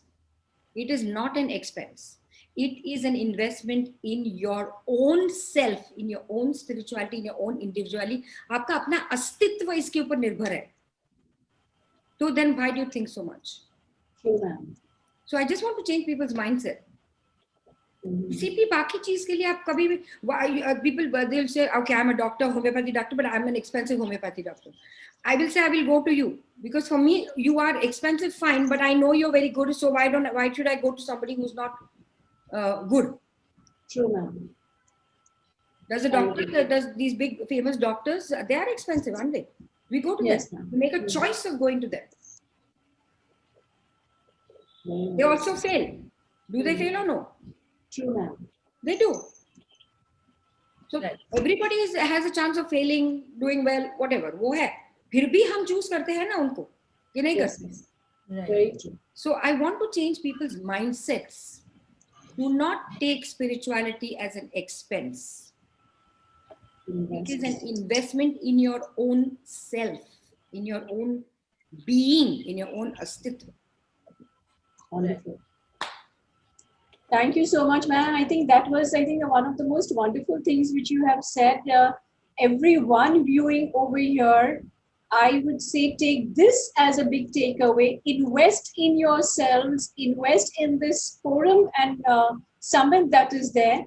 It is not an expense. It is an investment in your own self, in your own spirituality, in your own individuality. आपका अपना अस्तित्व इसके ऊपर निर्भर है. So then why do you think so much? True, ma'am. So I just want to change people's mindset. किसी भी बाकी चीज के लिए आप कभी भी people they'll say, okay, I'm a doctor, homeopathy doctor, but I'm an expensive homeopathy doctor. I will say I will go to you because for me you are expensive, fine, but I know you're very good. So why should I go to somebody who's not good? True, ma'am. Does a doctor, does these big famous doctors, they are expensive, aren't they? We go to them. We make a choice of going to them. They also fail. Do they fail or no? True, ma'am. They do. So everybody has a chance of failing, doing well, whatever. वो है. फिर भी हम choose करते हैं ना उनको. ये नहीं करते. Very true. So I want to change people's mindsets. Do not take spirituality as an expense. It is an investment in your own self, in your own being, in your own astitva. Wonderful. Thank you so much, ma'am. I think that was, one of the most wonderful things which you have said. Everyone viewing over here, I would say take this as a big takeaway. Invest in yourselves, invest in this forum and summit that is there,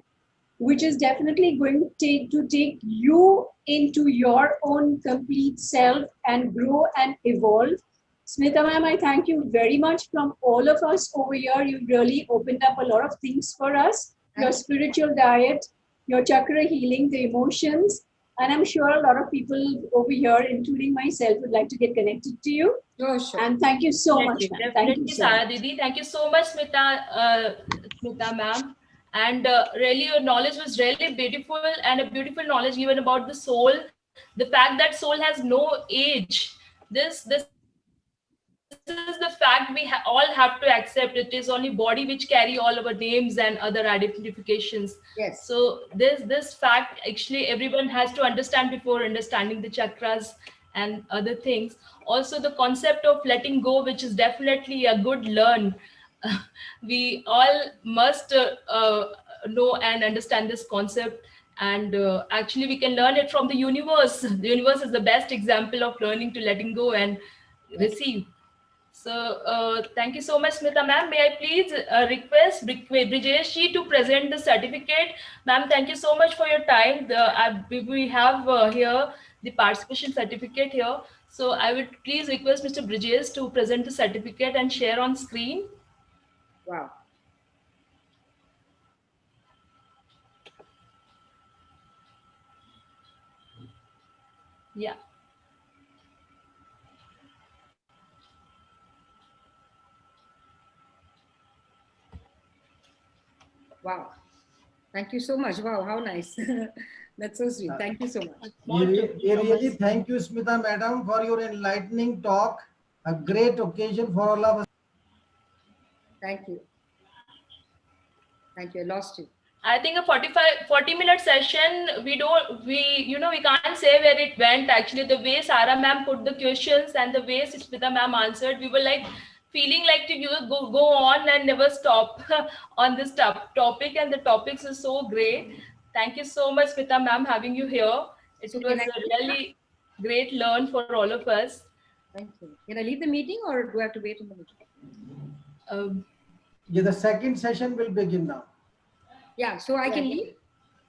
which is definitely going to take you into your own complete self and grow and evolve. Smita ma'am, I thank you very much from all of us over here. You really opened up a lot of things for us. Your spiritual diet, your chakra healing, the emotions, and I'm sure a lot of people over here, including myself, would like to get connected to you. Sure, sure. And thank you so much, ma'am. Thank Definitely, you so Sara much. Didi. Thank you so much, Smita ma'am. And really, your knowledge was really beautiful, and a beautiful knowledge given about the soul. The fact that soul has no age. This is the fact we all have to accept. It is only body which carry all our names and other identifications. Yes. So this fact actually everyone has to understand before understanding the chakras and other things. Also the concept of letting go, which is definitely a good learn. We all must know and understand this concept, and actually we can learn it from the universe. The universe is the best example of learning to letting go and receive. So thank you so much, Smita ma'am. May I please request Brijesh ji to present the certificate. Ma'am, thank you so much for your time. We have here the participation certificate here. So I would please request Mr. Brijesh to present the certificate and share on screen. Wow. Yeah. Wow. Thank you so much. Wow, how nice. That's so sweet. Thank you so much. We really thank you, Smita madam, for your enlightening talk. A great occasion for all of us. Thank you. Thank you. I lost you. I think a 40-minute session, we can't say where it went. Actually, the way Sara ma'am put the questions and the way Smita ma'am answered, we were like feeling like to go on and never stop on this topic, and the topics are so great. Thank you so much, Smita ma'am, having you here. It was a really great learn for all of us. Thank you. Can I leave the meeting or do I have to wait in the meeting? Yeah, the second session will begin now. Yeah, so I can leave?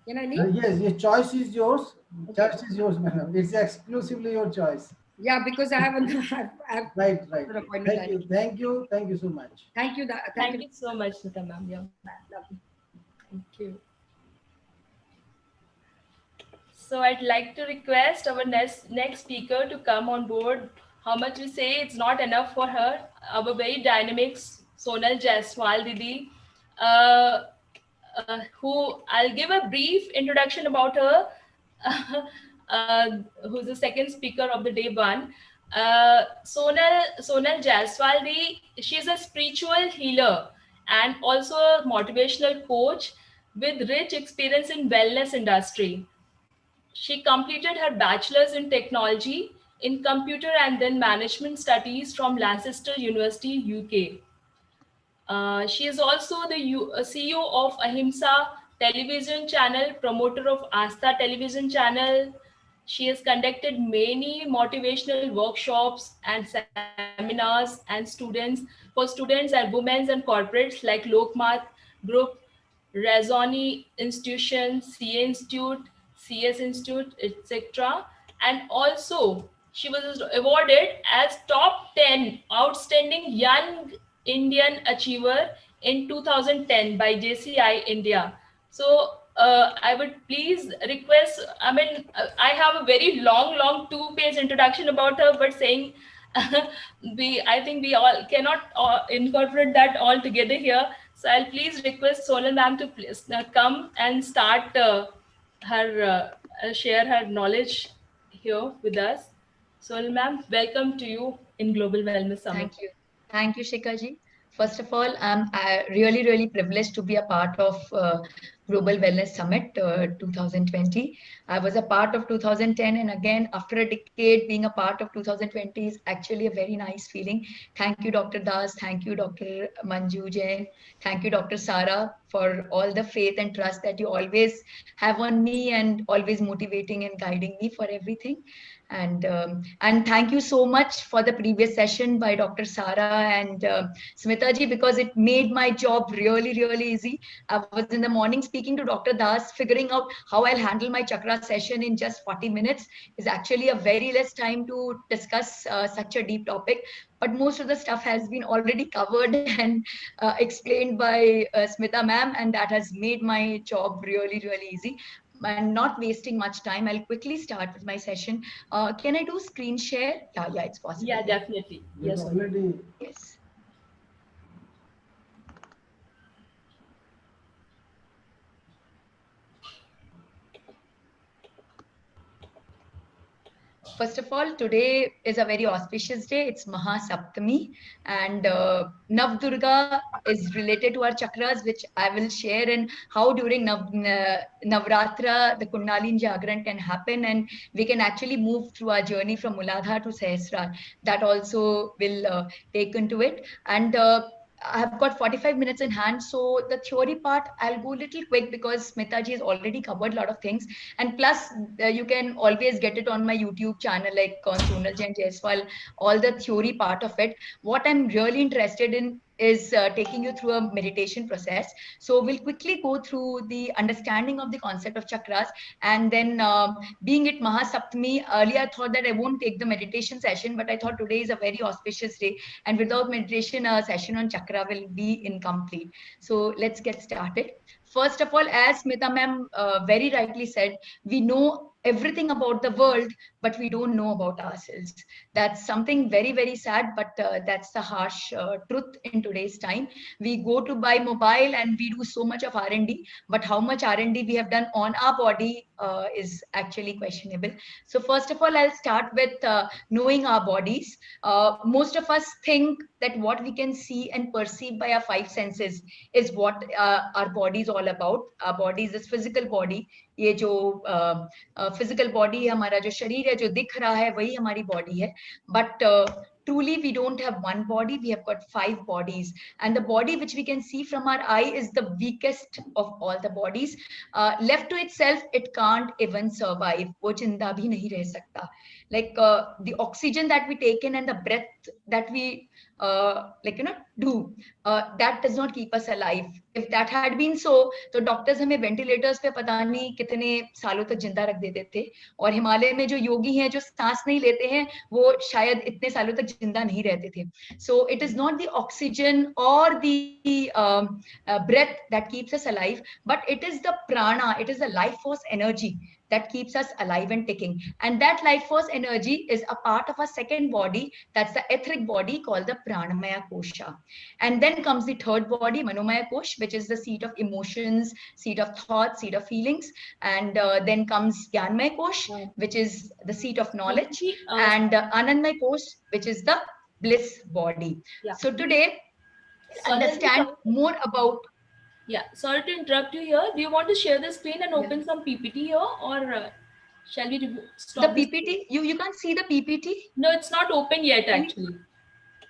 Can I leave? Yes, your choice is yours. Choice is yours, madam. It's exclusively your choice. Yeah, because I haven't. Right. Thank you so much. Thank you. Thank you so much, Smita ma'am. Yeah. Thank you. So I'd like to request our next speaker to come on board. How much we say it's not enough for her. Our very dynamic Sonal Jaiswal Didi, who I'll give a brief introduction about her, who's the second speaker of the day one. Sonal Jaiswal Didi, she's a spiritual healer and also a motivational coach with rich experience in wellness industry. She completed her bachelor's in technology in computer and then management studies from Lancaster University, UK. She is also the CEO of Ahimsa television channel, promoter of Astha television channel. She has conducted many motivational workshops and seminars and for students and women and corporates like Lokmat Group, Razoni Institution, CA Institute, CS Institute, etc. And also, she was awarded as top 10 outstanding young Indian achiever in 2010 by JCI India. So I would please request, I have a very long 2-page introduction about her, but saying I think we all cannot incorporate that all together here. So I'll please request Sonal ma'am to please come and start share her knowledge here with us. Sonal ma'am, welcome to you in Global Wellness Summit. Thank you, Shikha ji. First of all, I'm really privileged to be a part of Global Wellness Summit 2020. I was a part of 2010, and again, after a decade, being a part of 2020 is actually a very nice feeling. Thank you, Dr. Das. Thank you, Dr. Manju Jain. Thank you, Dr. Sara, for all the faith and trust that you always have on me and always motivating and guiding me for everything. And thank you so much for the previous session by Dr. Sara and Smita ji, because it made my job really, really easy. I was in the morning speaking to Dr. Das, figuring out how I'll handle my chakra session in just 40 minutes is actually a very less time to discuss such a deep topic. But most of the stuff has been already covered and explained by Smita ma'am, and that has made my job really, really easy. And not wasting much time, I'll quickly start with my session. Can I do screen share? Yeah, it's possible. Yeah, definitely. Yes. Already. Yes. First of all, today is a very auspicious day. It's Maha Saptami, and Nav Durga is related to our chakras, which I will share, and how during Navratra the Kundalini Jagran can happen, and we can actually move through our journey from Muladhara to Sahasrara. That also will take into it. And I have got 45 minutes in hand. So the theory part, I'll go a little quick because Smita ji has already covered a lot of things. And plus, you can always get it on my YouTube channel, like Sonal Jain Jaiswal, all the theory part of it. What I'm really interested in is taking you through a meditation process. So we'll quickly go through the understanding of the concept of chakras. And then being it Mahasaptami, earlier I thought that I won't take the meditation session, but I thought today is a very auspicious day. And without meditation, a session on chakra will be incomplete. So let's get started. First of all, as Smita ma'am very rightly said, we know everything about the world, but we don't know about ourselves. That's something very, very sad, but that's the harsh truth in today's time. We go to buy mobile and we do so much of R&D, but how much R&D we have done on our body is actually questionable. So first of all, I'll start with knowing our bodies. Most of us think that what we can see and perceive by our five senses is what our body is all about. Our body is this physical body. ये जो physical body है, हमारा जो शरीर है, जो दिख रहा है, वही हमारी body है. But truly, we don't have one body. We have got 5 bodies, and the body which we can see from our eye is the weakest of all the bodies. Left to itself, it can't even survive. वो जिंदा भी नहीं रह सकता. Like the oxygen that we take in and the breath that we do, that does not keep us alive. If that had been so, तो doctors हमें ventilators पे पता नहीं कितने सालों तक जिंदा रख देते थे, और हिमालय में जो योगी हैं जो सांस नहीं लेते हैं वो शायद इतने सालों तक जिंदा नहीं रहते थे. So it is not the oxygen or the breath that keeps us alive, but it is the prana, it is the life force energy that keeps us alive and ticking. And that life force energy is a part of our second body, that's the etheric body called the Pranamaya Kosha. And then comes the third body, Manomaya Kosh, which is the seat of emotions, seat of thoughts, seat of feelings. And then comes Gyanmaya Kosh, which is the seat of knowledge, and Anandmaya Kosh, which is the bliss body. Yeah. So today, understand more about. Yeah, sorry to interrupt you here. Do you want to share the screen and open some PPT here, or shall we stop the PPT? You can't see the PPT? No, it's not open yet actually.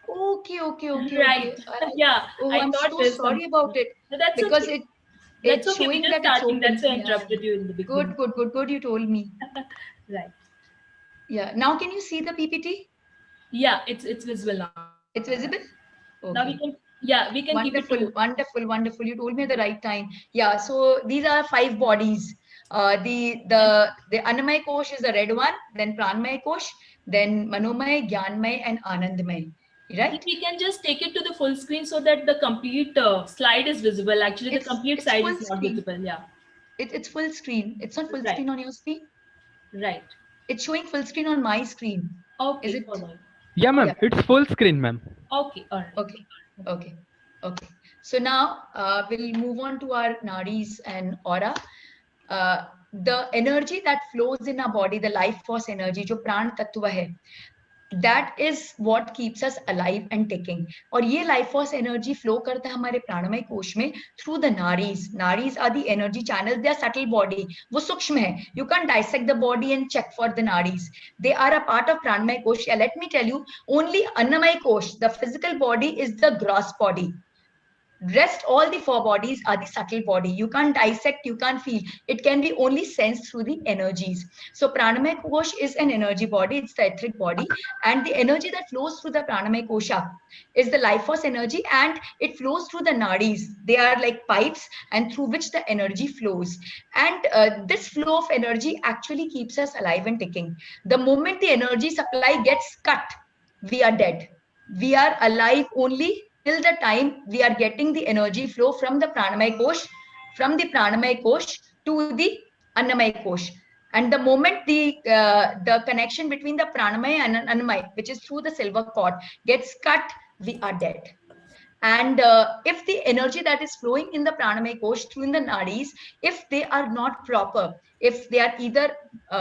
Okay. Right. Yeah. Oh, I'm so sorry about it. No, that's because okay. It's okay. showing that it's open. That's why I interrupted you in the beginning. Good. You told me. Right. Yeah. Now can you see the PPT? Yeah, it's visible now. It's visible? Okay. Now we can. Yeah, we can keep it. Wonderful. You told me at the right time. Yeah, so these are 5 bodies. The Annamaya Kosh is the red one, then Pranmaya Kosh, then Manomaya, Gyanmaya, and Anandmaya. Right? We can just take it to the full screen so that the complete slide is visible. Actually, the complete slide is not visible. Yeah. It's full screen. It's not full screen on your screen? Right. It's showing full screen on my screen. Okay. Is it? Yeah, ma'am. Yeah. It's full screen, ma'am. Okay. All right. Okay. So now we'll move on to our nadis and aura. The energy that flows in our body, the life force energy, जो प्राण तत्व है, that is what keeps us alive and ticking. और ये life force energy flow करता है हमारे प्राणमय कोश में through the nadis. Nadis are the energy channels. They are subtle body. वो सूक्ष्म है. You can't dissect the body and check for the nadis. They are a part of pranamay kosh. Yeah, let me tell you, only annamay kosh, the physical body, is the gross body. Rest all the four bodies are the subtle body. You can't dissect, you can't feel. It can be only sensed through the energies. So pranamay kosh is an energy body, it's the etheric body, and the energy that flows through the pranamay kosha is the life force energy, and it flows through the nadis. They are like pipes and through which the energy flows. And this flow of energy actually keeps us alive and ticking. The moment the energy supply gets cut, we are dead. We are alive only till the time we are getting the energy flow from the pranamay kosh, to the annamay kosh. And the moment the connection between the pranamay and annamay, which is through the silver cord, gets cut, we are dead. And if the energy that is flowing in the pranamay kosh through in the nadis, if they are not proper, if they are either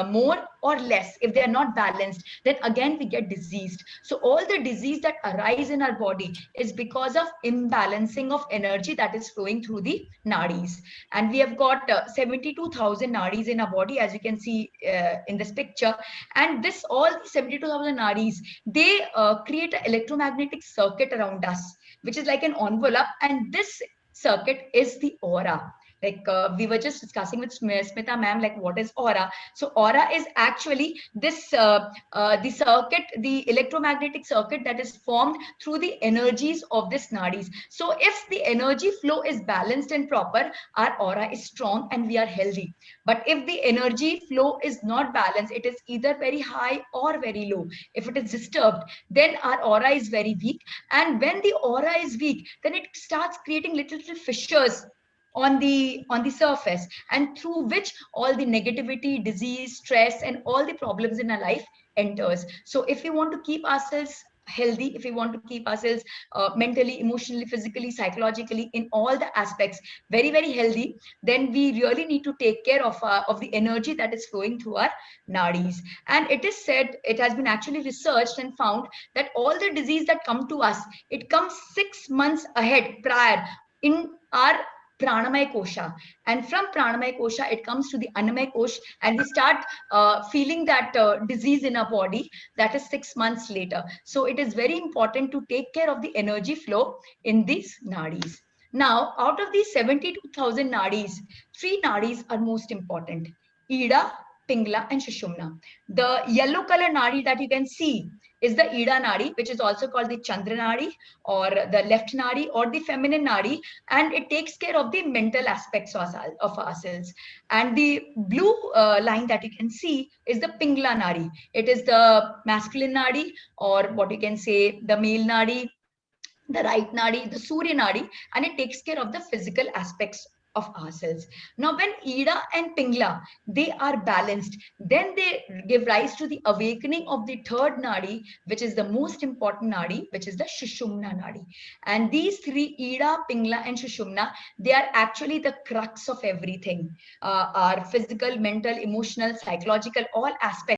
more or less, if they are not balanced, then again we get diseased. So all the disease that arise in our body is because of imbalancing of energy that is flowing through the nadis. And we have got 72,000 nadis in our body, as you can see in this picture. And this all 72,000 nadis, they create an electromagnetic circuit around us, which is like an envelope, and this circuit is the aura. Like we were just discussing with Smita ma'am, like what is aura? So aura is actually this the circuit, the electromagnetic circuit that is formed through the energies of this nadis. So if the energy flow is balanced and proper, our aura is strong and we are healthy. But if the energy flow is not balanced, it is either very high or very low. If it is disturbed, then our aura is very weak. And when the aura is weak, then it starts creating little fissures on the surface, and through which all the negativity, disease, stress, and all the problems in our life enters. So if we want to keep ourselves healthy, if we want to keep ourselves mentally, emotionally, physically, psychologically, in all the aspects very, very healthy, then we really need to take care of the energy that is flowing through our nadis. And it is said, it has been actually researched and found that all the disease that come to us, it comes 6 months ahead, prior, in our pranamay kosha, and from pranamay kosha it comes to the annamay kosh, and we start feeling that disease in our body, that is 6 months later. So it is very important to take care of the energy flow in these nadis. Now, out of these 72,000 nadis, 3 nadis are most important: Ida, Pingla, and Sushumna. The yellow color nadi that you can see is the Ida nadi, which is also called the Chandra nadi, or the left nadi, or the feminine nadi, and it takes care of the mental aspects of ourselves. And the blue line that you can see is the Pingla nadi. It is the masculine nadi, or what you can say, the male nadi, the right nadi, the Surya nadi, and it takes care of the physical aspects of ourselves. Now, when Ida and Pingla, they are balanced, then they give rise to the awakening of the third nadi, which is the most important nadi, which is the Sushumna nadi. And these 3, Ida, Pingla, and Sushumna, they are actually the crux of everything. Our physical, mental, emotional, psychological, all aspects